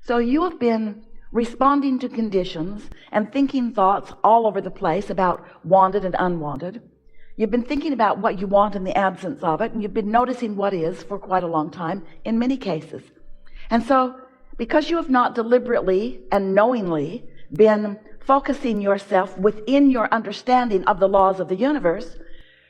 So you have been responding to conditions and thinking thoughts all over the place about wanted and unwanted. You've been thinking about what you want in the absence of it, and you've been noticing what is for quite a long time in many cases. And so, because you have not deliberately and knowingly been focusing yourself within your understanding of the laws of the universe,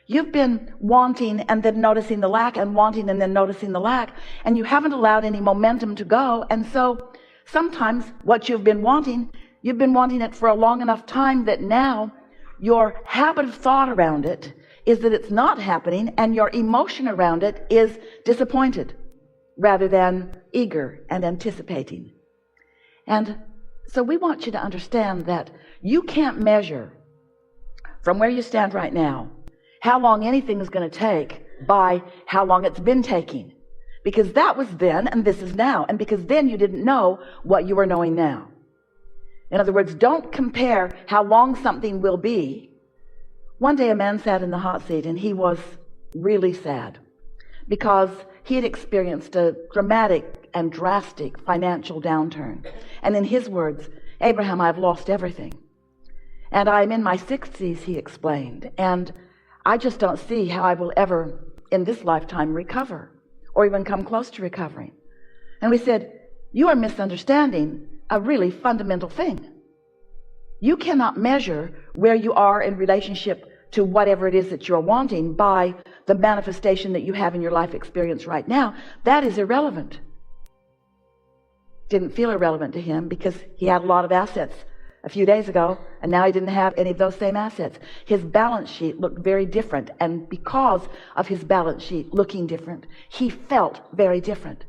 you've been wanting and then noticing the lack, and wanting and then noticing the lack, and you haven't allowed any momentum to go. And so sometimes what you've been wanting it for a long enough time that now your habit of thought around it is that it's not happening, and your emotion around it is disappointed rather than eager and anticipating. And so we want you to understand that you can't measure from where you stand right now how long anything is going to take by how long it's been taking, because that was then and this is now, and because then you didn't know what you are knowing now. In other words, don't compare how long something will be. One day a man sat in the hot seat, and he was really sad because he had experienced a dramatic and drastic financial downturn. And in his words, "Abraham, I've lost everything. And I'm in my 60s, he explained, and I just don't see how I will ever in this lifetime recover or even come close to recovering." And we said, "You are misunderstanding a really fundamental thing. You cannot measure where you are in relationship to whatever it is that you're wanting by the manifestation that you have in your life experience right now. That is irrelevant." Didn't feel irrelevant to him because he had a lot of assets a few days ago, and now he didn't have any of those same assets. His balance sheet looked very different, and because of his balance sheet looking different, he felt very different.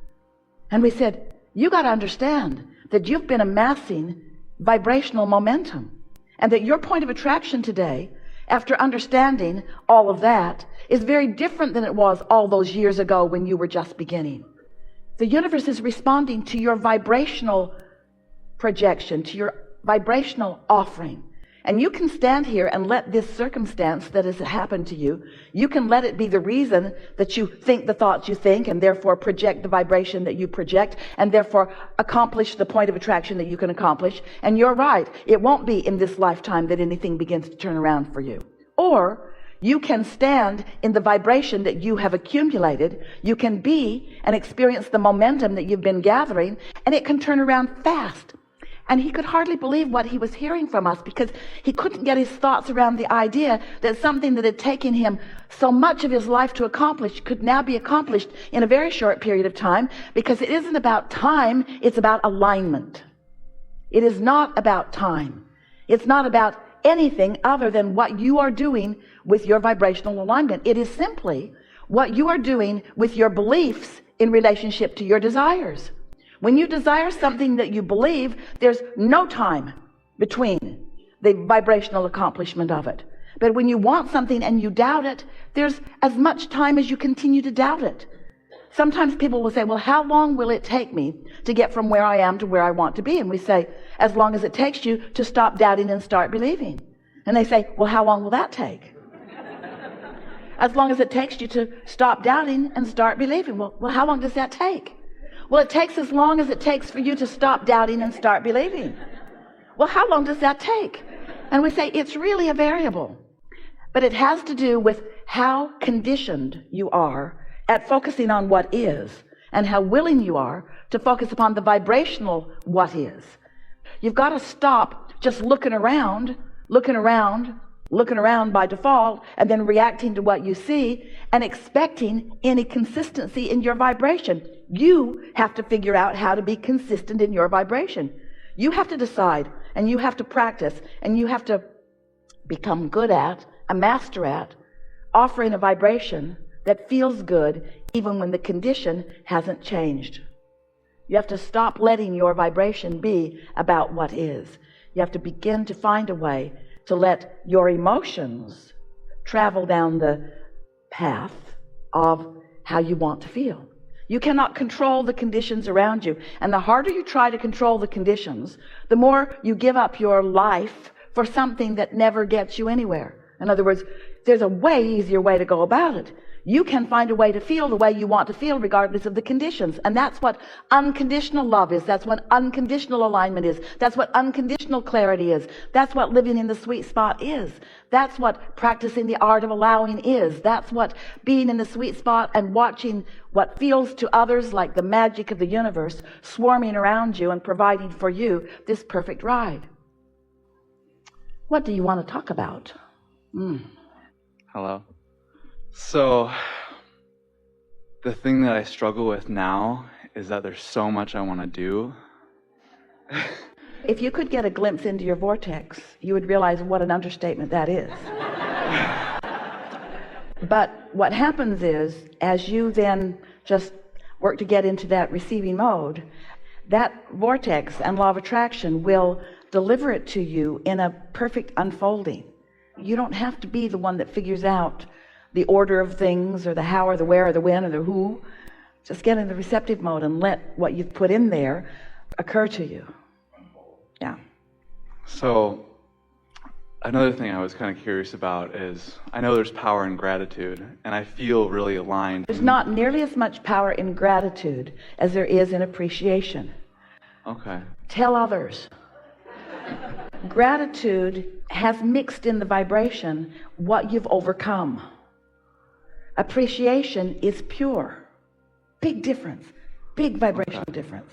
And we said, "You got to understand that you've been amassing vibrational momentum, and that your point of attraction today, after understanding all of that, is very different than it was all those years ago when you were just beginning. The universe is responding to your vibrational projection, to your vibrational offering. And you can stand here and let this circumstance that has happened to you, you can let it be the reason that you think the thoughts you think, and therefore project the vibration that you project, and therefore accomplish the point of attraction that you can accomplish. And you're right, it won't be in this lifetime that anything begins to turn around for you. Or you can stand in the vibration that you have accumulated. You can be and experience the momentum that you've been gathering, and it can turn around fast." And he could hardly believe what he was hearing from us, because he couldn't get his thoughts around the idea that something that had taken him so much of his life to accomplish could now be accomplished in a very short period of time, because it isn't about time, it's about alignment. It is not about time. It's not about anything other than what you are doing with your vibrational alignment. It is simply what you are doing with your beliefs in relationship to your desires. When you desire something that you believe, there's no time between the vibrational accomplishment of it. But when you want something and you doubt it, there's as much time as you continue to doubt it. Sometimes people will say, "Well, how long will it take me to get from where I am to where I want to be?" And we say, "As long as it takes you to stop doubting and start believing." And they say, "Well, how long will that take?" "As long as it takes you to stop doubting and start believing." Well, how long does that take? "Well, it takes as long as it takes for you to stop doubting and start believing." Well, how long does that take? And we say it's really a variable. But it has to do with how conditioned you are at focusing on what is, and how willing you are to focus upon the vibrational what is. You've got to stop just looking around by default, and then reacting to what you see and expecting any consistency in your vibration. You have to figure out how to be consistent in your vibration. You have to decide, and you have to practice, and you have to become good at, a master at, offering a vibration that feels good even when the condition hasn't changed. You have to stop letting your vibration be about what is. You have to begin to find a way to let your emotions travel down the path of how you want to feel. You cannot control the conditions around you. And the harder you try to control the conditions, the more you give up your life for something that never gets you anywhere. In other words, there's a way easier way to go about it. You can find a way to feel the way you want to feel regardless of the conditions. And that's what unconditional love is. That's what unconditional alignment is. That's what unconditional clarity is. That's what living in the sweet spot is. That's what practicing the art of allowing is. That's what being in the sweet spot and watching what feels to others like the magic of the universe swarming around you and providing for you this perfect ride. What do you want to talk about? Hello. So, the thing that I struggle with now is that there's so much I want to do. If you could get a glimpse into your vortex, you would realize what an understatement that is. But what happens is, as you then just work to get into that receiving mode, that vortex and law of attraction will deliver it to you in a perfect unfolding. You don't have to be the one that figures out the order of things or the how or the where or the when or the who. Just get in the receptive mode and let what you've put in there occur to you. Yeah. So another thing I was kind of curious about is, I know there's power in gratitude, and I feel really aligned. There's not nearly as much power in gratitude as there is in appreciation. Okay. Tell others. Gratitude has mixed in the vibration what you've overcome. Appreciation is pure. Big difference. Big vibrational difference.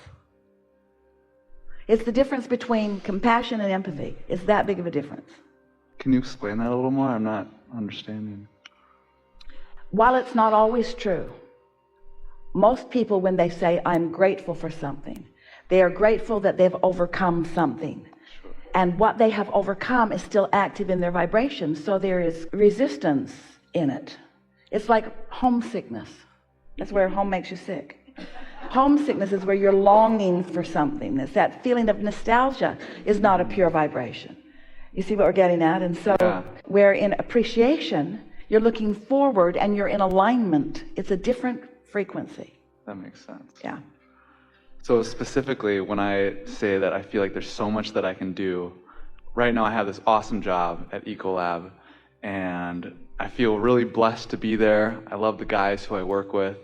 It's the difference between compassion and empathy. It's that big of a difference. Can you explain that a little more? I'm not understanding. While it's not always true, most people, when they say, I'm grateful for something, they are grateful that they've overcome something. Sure. And what they have overcome is still active in their vibration, so there is resistance in it. It's like homesickness. That's where home makes you sick. Homesickness is where you're longing for something. It's that feeling of nostalgia is not a pure vibration. You see what we're getting at? And so where in appreciation, you're looking forward and you're in alignment. It's a different frequency. That makes sense. Yeah. So specifically, when I say that I feel like there's so much that I can do, right now I have this awesome job at Ecolab, and I feel really blessed to be there. I love the guys who I work with,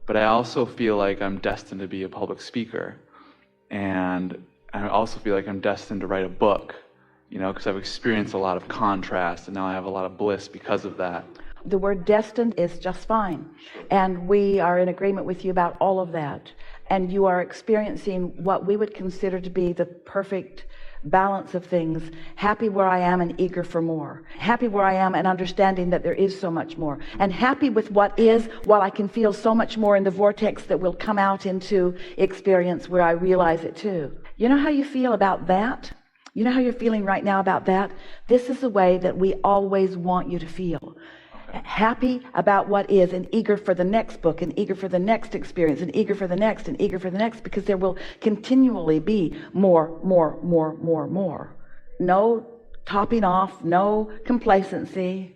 but I also feel like I'm destined to be a public speaker. And I also feel like I'm destined to write a book, because I've experienced a lot of contrast, and now I have a lot of bliss because of that. The word destined is just fine. And we are in agreement with you about all of that. And you are experiencing what we would consider to be the perfect balance of things. Happy where I am and eager for more. Happy where I am and understanding that there is so much more. And happy with what is, while I can feel so much more in the vortex that will come out into experience where I realize it too. You know how you feel about that? You know how you're feeling right now about that? This is the way that we always want you to feel. Happy about what is and eager for the next book and eager for the next experience and eager for the next and eager for the next, because there will continually be more. No topping off, no complacency.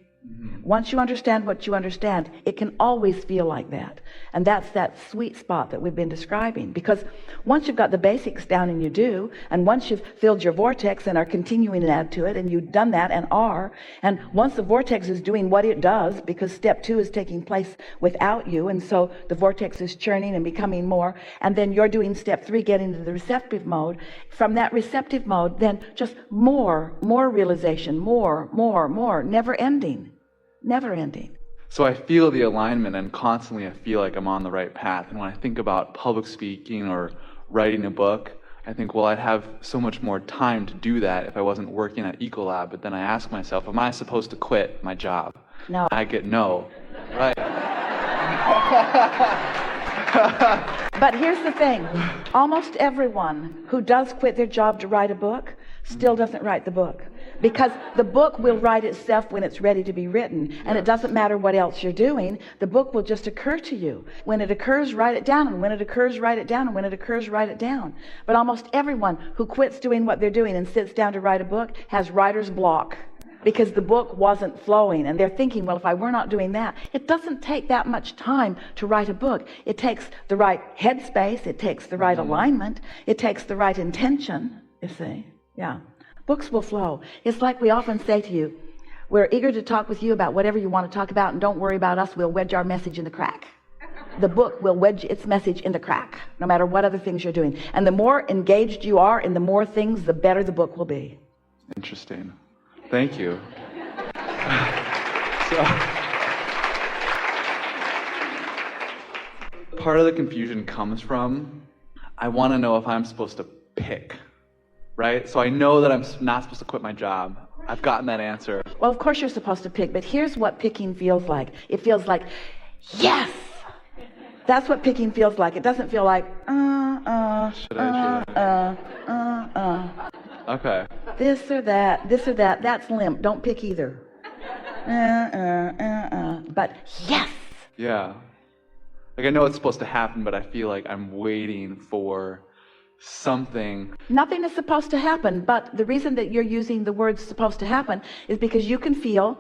Once you understand what you understand, it can always feel like that. And that's that sweet spot that we've been describing. Because once you've got the basics down, and you do, and once you've filled your vortex and are continuing to add to it, and you've done that and are, and once the vortex is doing what it does, because step 2 is taking place without you, and so the vortex is churning and becoming more, and then you're doing step 3, getting into the receptive mode. From that receptive mode, then just more realization, more, never ending. Never ending. So I feel the alignment, and constantly I feel like I'm on the right path. And when I think about public speaking or writing a book, I think, well, I'd have so much more time to do that if I wasn't working at Ecolab. But then I ask myself, am I supposed to quit my job? No. I get no. Right. But here's the thing. Almost everyone who does quit their job to write a book still doesn't write the book. Because the book will write itself when it's ready to be written. And it doesn't matter what else you're doing. The book will just occur to you. When it occurs, write it down. And when it occurs, write it down. And when it occurs, write it down. But almost everyone who quits doing what they're doing and sits down to write a book has writer's block. Because the book wasn't flowing. And they're thinking, well, if I were not doing that. It doesn't take that much time to write a book. It takes the right headspace. It takes the right alignment. It takes the right intention, you see. Yeah. Books will flow. It's like we often say to you, We're eager to talk with you about whatever you want to talk about, and don't worry about us. We'll wedge our message in the crack. The book will wedge its message in the crack, no matter what other things you're doing. And the more engaged you are in the more things, the better the book will be. Interesting. Thank you. Part of the confusion comes from, I want to know if I'm supposed to pick, right? So I know that I'm not supposed to quit my job. I've gotten that answer. Well, of course you're supposed to pick, but here's what picking feels like. It feels like, yes! That's what picking feels like. It doesn't feel like, Okay. This or that, that's limp. Don't pick either. But yes! Yeah. Like I know it's supposed to happen, but I feel like I'm waiting for something. Nothing is supposed to happen, but the reason that you're using the words supposed to happen is because you can feel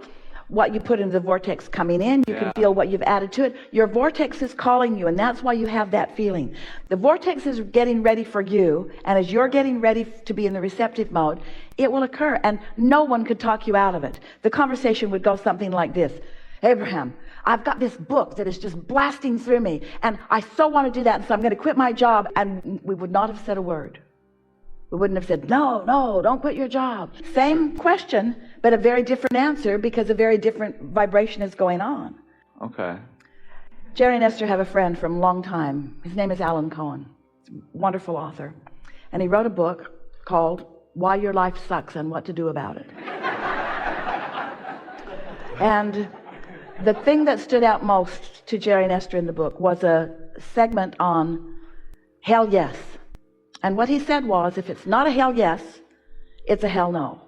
what you put into the vortex coming in. You can feel what you've added to it. Your vortex is calling you, and that's why you have that feeling. The vortex is getting ready for you, and as you're getting ready to be in the receptive mode, it will occur, and no one could talk you out of it. The conversation would go something like this. Abraham, I've got this book that is just blasting through me, and I so want to do that, and so I'm going to quit my job. And we would not have said a word. We wouldn't have said, no, don't quit your job. Same question, but a very different answer because a very different vibration is going on. Okay. Jerry and Esther have a friend from a long time. His name is Alan Cohen. He's a wonderful author. And he wrote a book called Why Your Life Sucks and What to Do About It. And the thing that stood out most to Jerry and Esther in the book was a segment on hell yes. And what he said was, if it's not a hell yes, it's a hell no.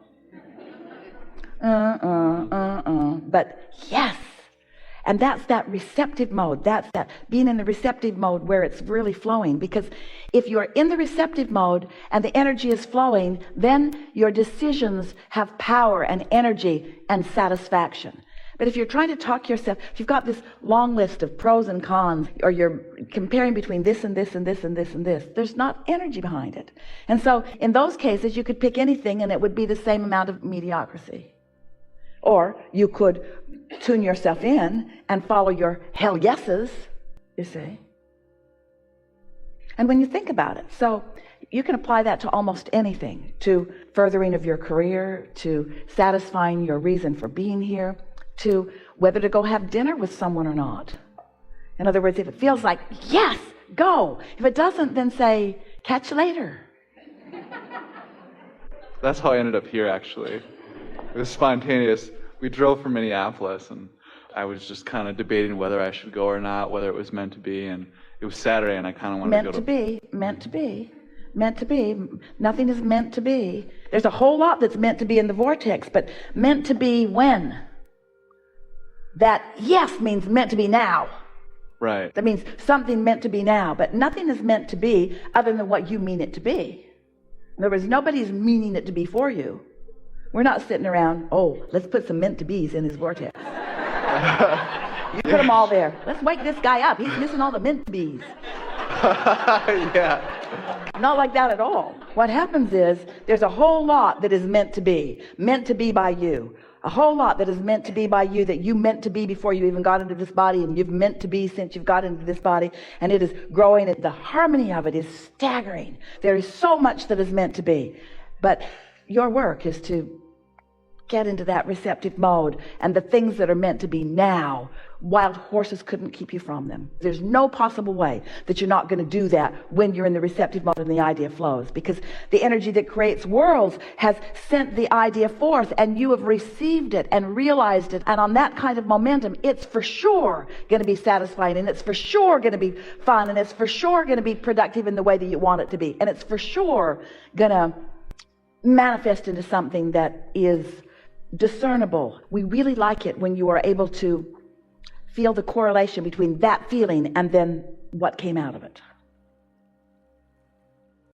But yes. And that's that receptive mode. That's that being in the receptive mode where it's really flowing. Because if you're in the receptive mode and the energy is flowing, then your decisions have power and energy and satisfaction. But if you're trying to talk yourself, if you've got this long list of pros and cons, or you're comparing between this and this and this and this and this, there's not energy behind it. And so in those cases, you could pick anything and it would be the same amount of mediocrity. Or you could tune yourself in and follow your hell yeses, you see. And when you think about it, so you can apply that to almost anything, to furthering of your career, to satisfying your reason for being here, to whether to go have dinner with someone or not. In other words, if it feels like, yes, go. If it doesn't, then say, catch you later. That's how I ended up here, actually. It was spontaneous. We drove from Minneapolis, and I was just kind of debating whether I should go or not, whether it was meant to be, and it was Saturday, and I kind of wanted to go meant to be. Nothing is meant to be. There's a whole lot that's meant to be in the vortex, but meant to be when? That yes means meant to be now. Right. That means something meant to be now, but nothing is meant to be other than what you mean it to be. In other words, nobody's meaning it to be for you. We're not sitting around, let's put some meant to be's in his vortex. You put them all there. Let's wake this guy up. He's missing all the meant to be's. Yeah. Not like that at all. What happens is there's a whole lot that is meant to be by you. A whole lot that is meant to be by you that you meant to be before you even got into this body, and you've meant to be since you've got into this body, and it is growing, and the harmony of it is staggering. There is so much that is meant to be. But your work is to get into that receptive mode, and the things that are meant to be now, wild horses couldn't keep you from them. There's no possible way that you're not going to do that when you're in the receptive mode and the idea flows, because the energy that creates worlds has sent the idea forth, and you have received it and realized it, and on that kind of momentum, it's for sure going to be satisfying, and it's for sure going to be fun, and it's for sure going to be productive in the way that you want it to be, and it's for sure going to manifest into something that is discernible. We really like it when you are able to feel the correlation between that feeling and then what came out of it.